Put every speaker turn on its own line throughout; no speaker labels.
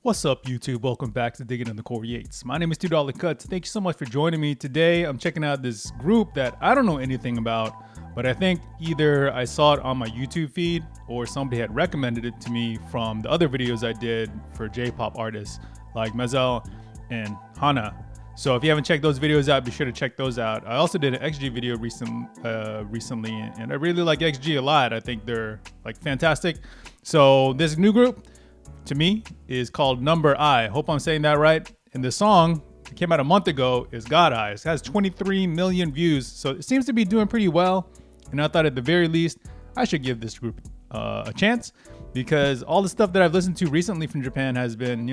What's up, YouTube? Welcome back to Digging in the Core Yates. My name is $2 Cuts. Thank you so much for joining me today. I'm checking out this group that I don't know anything about, but I think either I saw it on my YouTube feed or somebody had recommended it to me from the other videos I did for J-pop artists like Mazel and Hana. So if you haven't checked those videos out, be sure to check those out. I also did an XG video recently, and I really like XG a lot. I think they're like fantastic. So this new group, to me, is called Number I. Hope I'm saying that right. And the song that came out a month ago is God Eyes. It has 23 million views, so it seems to be doing pretty well. And I thought at the very least, I should give this group a chance because all the stuff that I've listened to recently from Japan has been,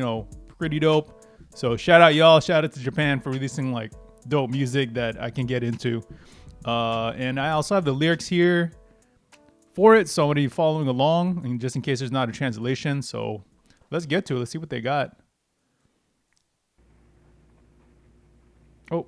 pretty dope. So shout out y'all. Shout out to Japan for releasing like dope music that I can get into. And I also have the lyrics here for it, so I'm going to be following along, and just in case there's not a translation. So let's get to it. Let's see what they got. Oh.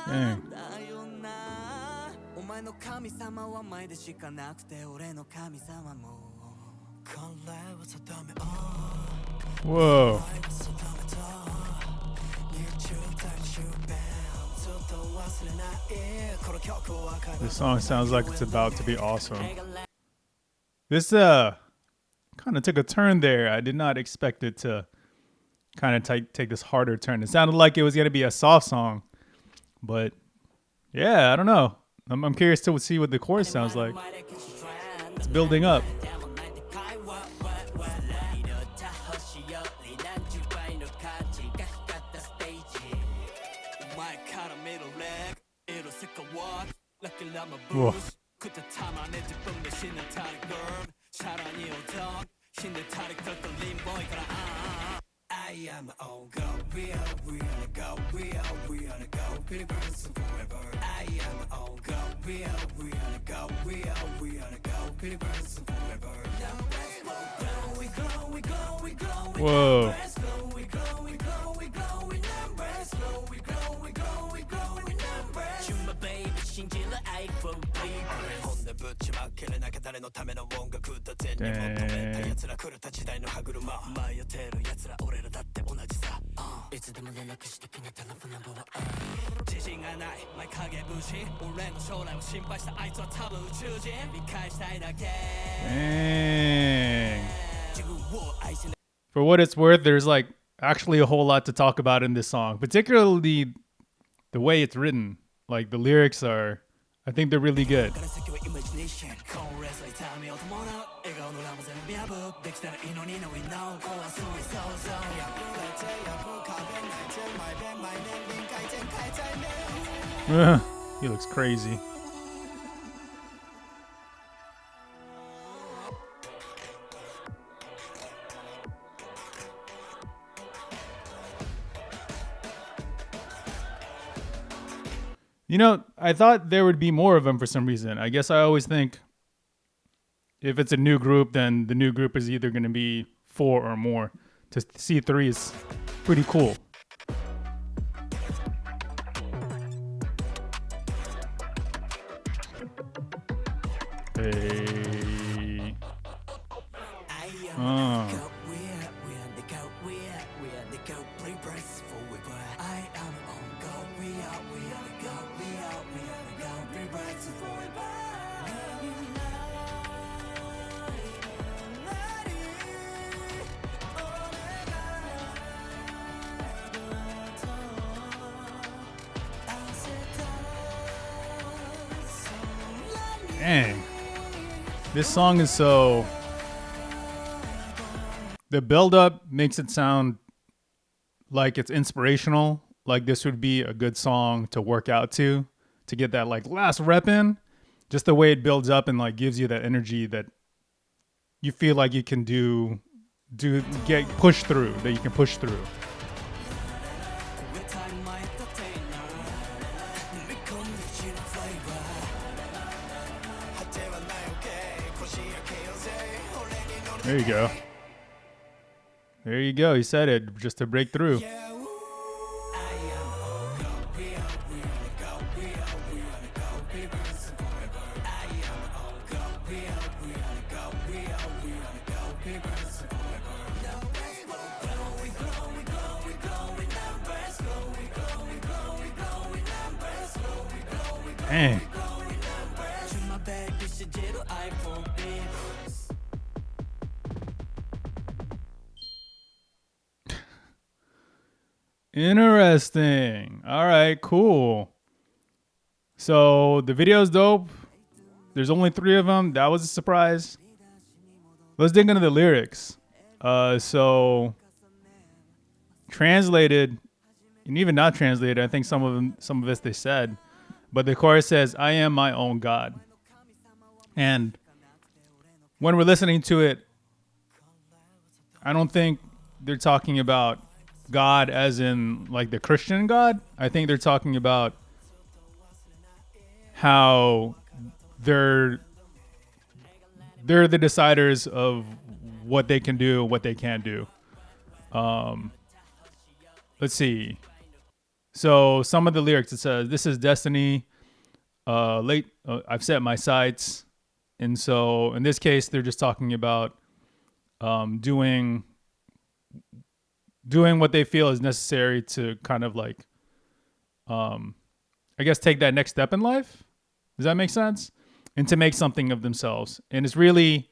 Dang. Whoa. This song sounds like it's about to be awesome. This kind of took a turn there. I did not expect it to kind of take this harder turn. It sounded like it was going to be a soft song, but yeah, I don't know. I'm curious to see what the chorus sounds like. It's building up. Whoa. Whoa. Dang. For what it's worth, there's like actually a whole lot to talk about in this song, particularly the way it's written. Like the lyrics are, I think they're really good. He looks crazy. I thought there would be more of them for some reason. I guess I always think if it's a new group, then the new group is either going to be 4 or more. To see 3 is pretty cool. Hey. Dang. This song is so... The build-up makes it sound like it's inspirational. Like this would be a good song to work out to get that like last rep in. Just the way it builds up and like gives you that energy that you feel like you can get pushed through, that you can push through. There you go. There you go. He said it just to break through. Dang. Interesting. All right, cool. So the video's dope. There's only 3 of them. That was a surprise. Let's dig into the lyrics. So translated, and even not translated, I think some of this they said, but the chorus says, "I am my own God." And when we're listening to it, I don't think they're talking about God as in like the Christian God. I think they're talking about how they're the deciders of what they can do, what they can't do. Let's see. So some of the lyrics, it says, "This is destiny. I've set my sights." And so in this case, they're just talking about doing what they feel is necessary to kind of like, I guess, take that next step in life. Does that make sense? And to make something of themselves. And it's really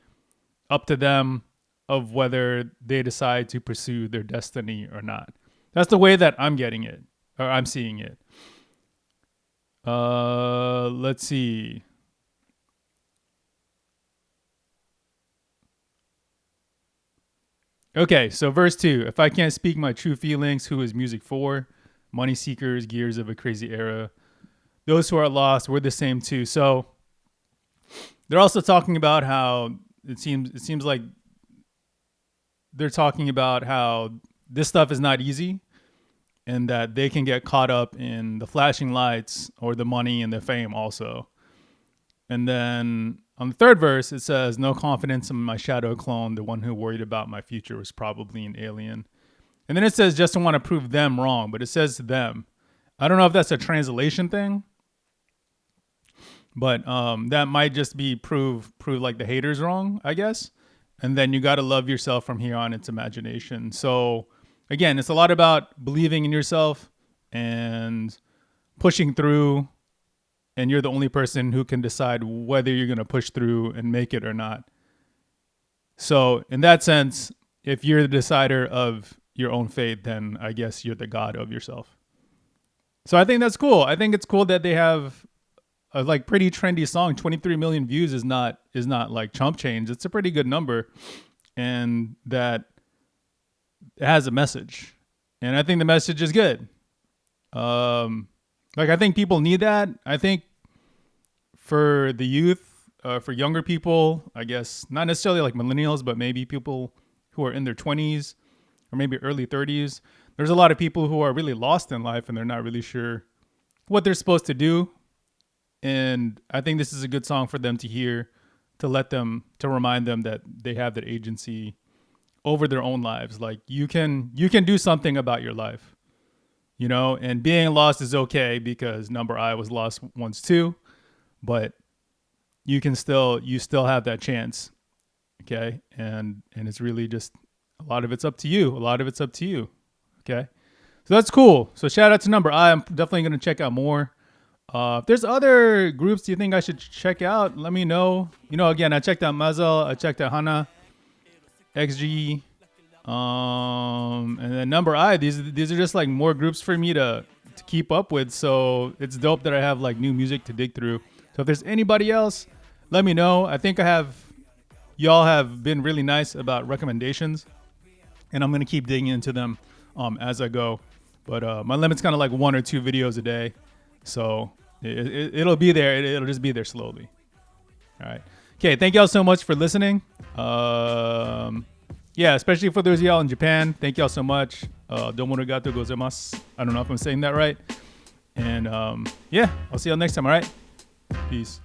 up to them of whether they decide to pursue their destiny or not. That's the way that I'm getting it, or I'm seeing it. Let's see. Okay, so verse 2. "If I can't speak my true feelings, who is music for? Money seekers, gears of a crazy era. Those who are lost, we're the same too." So they're also talking about how it seems like they're talking about how this stuff is not easy, and that they can get caught up in the flashing lights or the money and the fame also. And then on the 3rd verse, it says, "No confidence in my shadow clone. The one who worried about my future was probably an alien." And then it says, "Just to want to prove them wrong," but it says them. I don't know if that's a translation thing, but that might just be prove like the haters wrong, I guess. And then you got to love yourself from here on. It's imagination. So again, it's a lot about believing in yourself and pushing through. And you're the only person who can decide whether you're going to push through and make it or not. So in that sense, if you're the decider of your own fate, then I guess you're the God of yourself. So I think that's cool. I think it's cool that they have a like pretty trendy song. 23 million views is not like chump change. It's a pretty good number, and that it has a message. And I think the message is good. Like, I think people need that. I think for the youth, for younger people, I guess, not necessarily like millennials, but maybe people who are in their 20s or maybe early 30s, there's a lot of people who are really lost in life and they're not really sure what they're supposed to do. And I think this is a good song for them to hear, to remind them that they have that agency over their own lives. Like, you can do something about your life. You know, and being lost is okay because number I was lost once too, but you still have that chance. Okay. And it's really just a lot of it's up to you. Okay. So that's cool. So shout out to number I. I'm definitely going to check out more. If there's other groups you think I should check out, let me know. You know, again, I checked out Mazel, I checked out Hana, XG, and then number I. These are just like more groups for me to keep up with. So it's dope that I have like new music to dig through. So if there's anybody else, let me know. I think y'all have been really nice about recommendations, and I'm gonna keep digging into them as I go. But my limit's kind of like 1 or 2 videos a day, so it'll be there. It'll just be there slowly. All right. Okay. Thank y'all so much for listening. Yeah, especially for those of y'all in Japan. Thank y'all so much. Domo arigatou gozaimasu. I don't know if I'm saying that right. And yeah, I'll see y'all next time. All right. Peace.